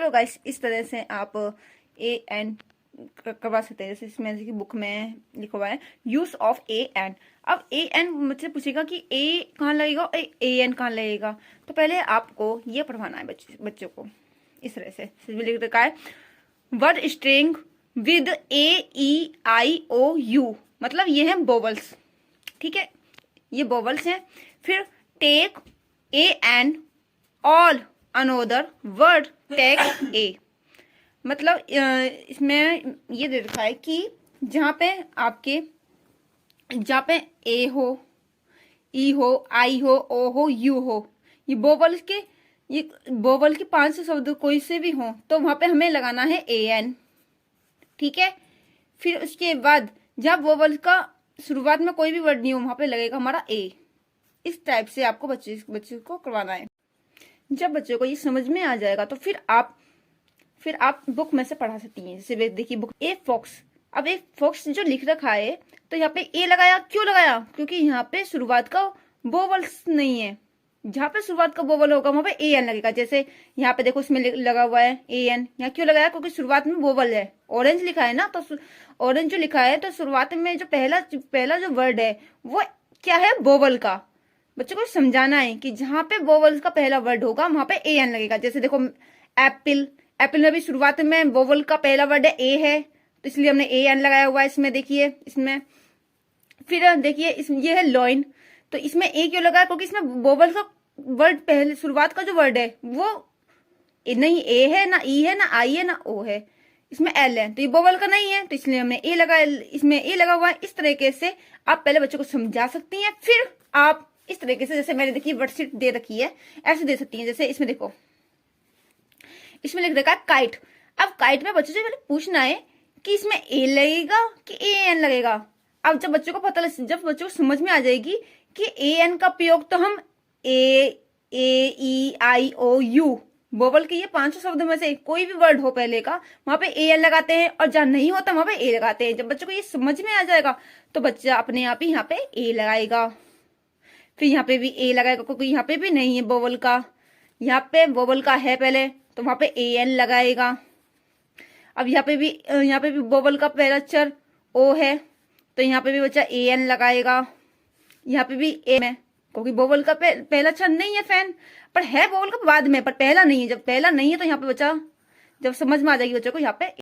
चलो गाइस, इस तरह से आप ए एन करवा सकते हैं। जैसे इसमें की बुक में लिखा हुआ है यूज ऑफ ए एन। अब ए एन मुझसे पूछेगा कि ए कहाँ लगेगा और ए एन कहाँ लगेगा, तो पहले आपको ये पढ़वाना है बच्चों को इस तरह से। लिख रखा है word string with A E I O U, मतलब ये है वोवल्स, ठीक है, ये वोवल्स हैं। फिर take A N all another word take A, मतलब इसमें ये दे रखा है कि जहाँ पे ए हो, ई हो, आई हो, ओ हो, यू हो, ये वोवल के 500 शब्द कोई से भी हो तो वहां पे हमें लगाना है ए एन, ठीक है। फिर उसके बाद जब वोवल का शुरुआत में कोई भी वर्ड नहीं हो वहां पे लगेगा हमारा ए। इस टाइप से आपको बच्चे को करवाना है। जब बच्चों को ये समझ में आ जाएगा तो फिर आप बुक में से पढ़ा सकती हैं। जैसे देखिए बुक ए फॉक्स, अब एक फॉक्स जो लिख रखा है तो यहाँ पे ए लगाया, क्यों लगाया, क्योंकि यहाँ पे शुरुआत का वोवल्स नहीं है। जहाँ पे शुरुआत का वोवल होगा वहां पे ए एन लगेगा। जैसे यहाँ पे देखो इसमें लगा हुआ है ए एन, यहाँ क्यों लगाया, क्योंकि शुरुआत में वोवल है। ऑरेंज लिखा है ना, तो ऑरेंज जो लिखा है तो शुरुआत में जो पहला जो वर्ड है वो क्या है, वोवल का। बच्चों को समझाना है कि जहाँ पे वोवल का पहला वर्ड होगा वहां पे ए एन लगेगा। जैसे देखो एप्पल, एप्पल में भी शुरुआत में वोवल का पहला वर्ड है ए है, तो इसलिए हमने ए एन लगाया हुआ है इसमें, देखिए इसमें। फिर देखिए ये है लॉइन, तो इसमें ए क्यों लगा, क्योंकि इसमें वोवल का वर्ड पहले शुरुआत का जो वर्ड है वो नहीं ए है, ना ई है, ना आई है, ना ओ है, इसमें एल है, तो ये वोवल का नहीं है, तो इसलिए हमने ए लगाया, इसमें ए लगा हुआ है। इस तरीके से आप पहले बच्चों को समझा सकती हैं, फिर आप इस तरीके से, जैसे मैंने देखिए वर्कशीट दे रखी है ऐसे दे सकती हैं। जैसे इसमें देखो, इसमें लिख रखा है काइट। अब काइट में बच्चों से पहले पूछना है कि इसमें ए लगेगा कि ए एन लगेगा। अब जब बच्चों को समझ में आ जाएगी कि ए एन का प्रयोग तो हम ए E I O you vowel के ये 500 शब्दों में से कोई भी वर्ड हो पहले का वहां पे ए एन लगाते हैं, और जहां नहीं होता वहां पे ए लगाते हैं। जब बच्चों को ये समझ में आ जाएगा तो बच्चा अपने आप ही यहाँ पे ए लगाएगा। फिर यहाँ पे भी ए लगाएगा, क्योंकि यहाँ पे भी नहीं है वोवल का, यहाँ पे वोवल का है पहले, तो वहां पे ए एन लगाएगा। अब यहाँ पे भी वोवल का पहला अक्षर ओ है, तो यहाँ पे भी बच्चा ए एन लगाएगा। यहाँ पे भी ए में, क्योंकि वोवल का पहला अक्षर नहीं है फैन, पर है वोवल का बाद में, पर पहला नहीं है। जब पहला नहीं है तो यहाँ पे बच्चा जब समझ में आ जाएगी बच्चों को यहाँ पे